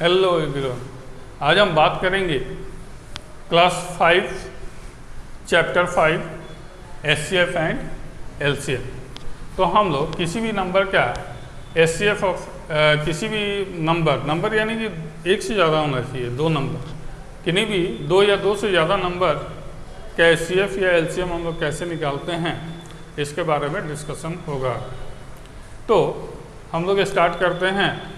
Hello everyone, आज हम बात करेंगे class 5 chapter 5 HCF and LCM. तो हम लोग किसी भी नंबर का एचसीएफ ऑफ किसी भी नंबर यानी कि एक से ज़्यादा होना चाहिए, दो नंबर, किन्हीं भी दो या दो से ज़्यादा नंबर का एचसीएफ या एलसीएम हम लोग कैसे निकालते हैं, इसके बारे में डिस्कशन होगा। तो हम लोग स्टार्ट करते हैं।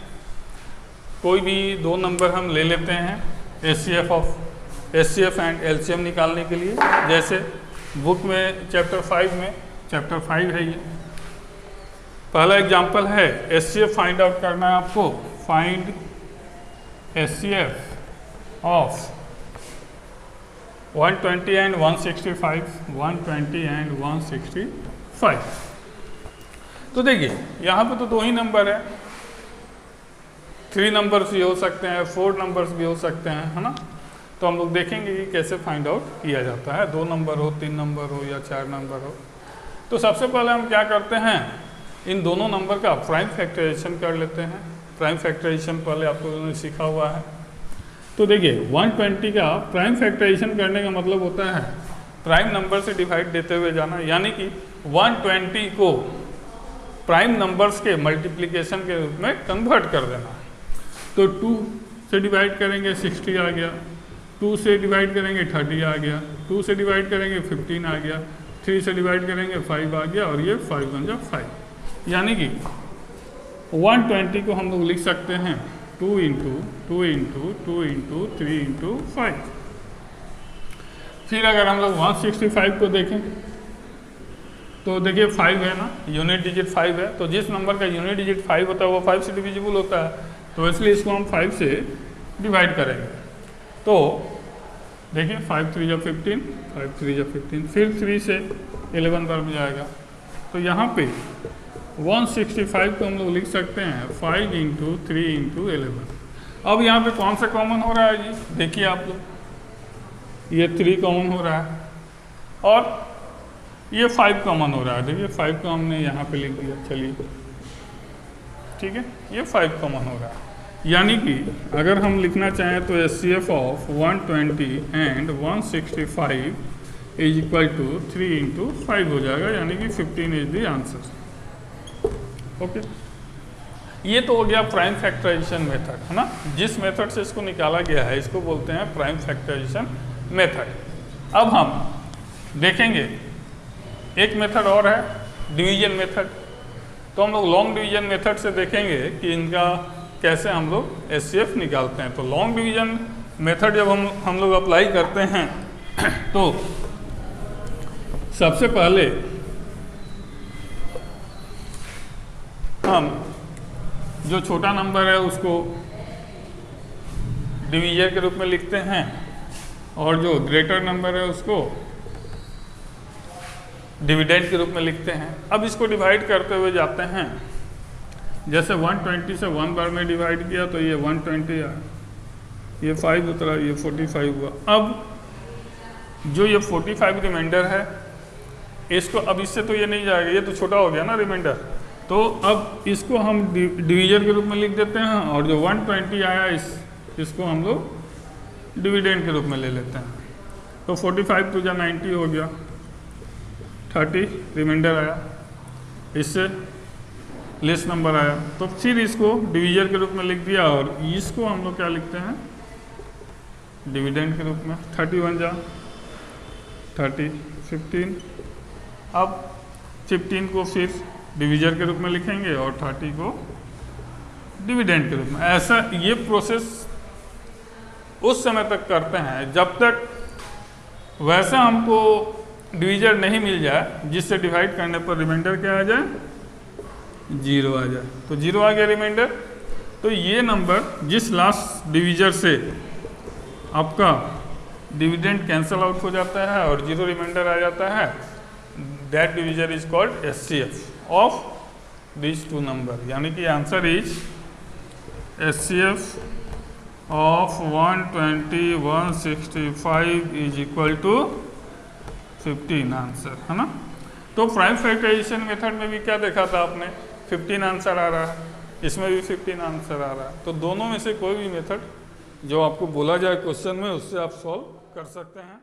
कोई भी दो नंबर हम ले लेते हैं एचसीएफ एंड एलसीएम निकालने के लिए। जैसे बुक में चैप्टर 5 है ये। पहला एग्जांपल है एचसीएफ फाइंड आउट करना है आपको। Find HCF of 120 and 165। तो देखिए यहाँ पे तो दो ही नंबर है, 3 नंबर्स भी हो सकते हैं, 4 नंबर्स भी हो सकते हैं, है ना। तो हम लोग देखेंगे कि कैसे फाइंड आउट किया जाता है, 2 नंबर हो, 3 नंबर हो या 4 नंबर हो। तो सबसे पहले हम क्या करते हैं, इन दोनों नंबर का प्राइम फैक्टराइजेशन कर लेते हैं। प्राइम फैक्टराइजेशन पहले आप लोगों ने सीखा हुआ है। तो देखिए 120 का प्राइम फैक्टराइजेशन करने का मतलब होता है प्राइम नंबर से डिवाइड देते हुए जाना, यानी कि 120 को प्राइम नंबर्स के मल्टीप्लिकेशन के रूप में कन्वर्ट कर देना। तो 2 से डिवाइड करेंगे 60 आ गया, 2 से डिवाइड करेंगे 30 आ गया, 2 से डिवाइड करेंगे 15 आ गया, 3 से डिवाइड करेंगे 5 आ गया, और ये 5 बन जा 5। यानी कि 120 को हम लोग लिख सकते हैं 2 इंटू 2 इंटू 2 इंटू 3 इंटू 5। फिर अगर हम लोग 165 को देखें तो देखिए 5 है ना, यूनिट डिजिट 5 है। तो जिस नंबर का यूनिट डिजिट 5 होता है वो 5 से डिविजिबल होता है, तो इसलिए इसको हम 5 से डिवाइड करेंगे। तो देखिए 5 3 जा 15, 5 3 जा 15, फिर 3 से 11 बार में जाएगा। तो यहाँ पे 165 को हम लोग लिख सकते हैं 5 इंटू 3 इंटू 11। अब यहाँ पे कौन सा कॉमन हो रहा है जी, देखिए आप लोग, ये 3 कॉमन हो रहा है और ये 5 कॉमन हो रहा है। देखिए 5 को हमने यहाँ पे लिख दिया, चलिए ठीक है, ये 5 कॉमन हो रहा है। यानी कि अगर हम लिखना चाहें तो HCF of 120 and 165 is equal to 3 into 5 हो जाएगा, यानी कि 15 इज द आंसर। ओके, ये तो हो गया प्राइम फैक्टराइजेशन मेथड, है ना। जिस मेथड से इसको निकाला गया है इसको बोलते हैं प्राइम फैक्टराइजेशन मेथड। अब हम देखेंगे एक मेथड और है डिवीजन मेथड। तो हम लोग लॉन्ग डिवीजन मेथड से देखेंगे कि इनका कैसे हम लोग एचसीएफ निकालते हैं। तो लॉन्ग डिवीजन मेथड जब हम लोग अप्लाई करते हैं तो सबसे पहले हम जो छोटा नंबर है उसको डिवीजर के रूप में लिखते हैं और जो ग्रेटर नंबर है उसको डिविडेंड के रूप में लिखते हैं। अब इसको डिवाइड करते हुए जाते हैं। जैसे 120 से 1 बार में डिवाइड किया तो ये 120 आया, ये 5 उतरा, ये 45 हुआ। अब जो ये 45 रिमाइंडर है इसको, अब इससे तो ये नहीं जाएगा, ये तो छोटा हो गया ना रिमाइंडर। तो अब इसको हम डिवीजर के रूप में लिख देते हैं और जो 120 आया इसको हम लोग डिविडेंड के रूप में ले लेते हैं। तो 45 टू जा 90 हो गया, 30 रिमाइंडर आया, इससे लेस नंबर आया। तो फिर इसको डिवीजर के रूप में लिख दिया और इसको हम लोग क्या लिखते हैं, डिविडेंड के रूप में। 31 जा 30, 15। अब 15 को फिर डिवीजर के रूप में लिखेंगे और 30 को डिविडेंड के रूप में। ऐसा ये प्रोसेस उस समय तक करते हैं जब तक वैसा हमको डिवीजर नहीं मिल जाए जिससे डिवाइड करने पर रिमाइंडर क्या आ जाए, 0 आ जाए। तो 0 आ गया रिमाइंडर। तो ये नंबर जिस लास्ट डिवीजर से आपका डिविडेंड कैंसल आउट हो जाता है और 0 रिमाइंडर आ जाता है, that divisor is called HCF of this 2 number. यानी कि answer is HCF of 120 165 is equal to 15 answer, है ना। तो प्राइम फैक्टराइजेशन मेथड में भी क्या देखा था आपने, 15 आंसर आ रहा है। इसमें भी 15 आंसर आ रहा है। तो दोनों में से कोई भी मेथड जो आपको बोला जाए क्वेश्चन में, उससे आप सॉल्व कर सकते हैं।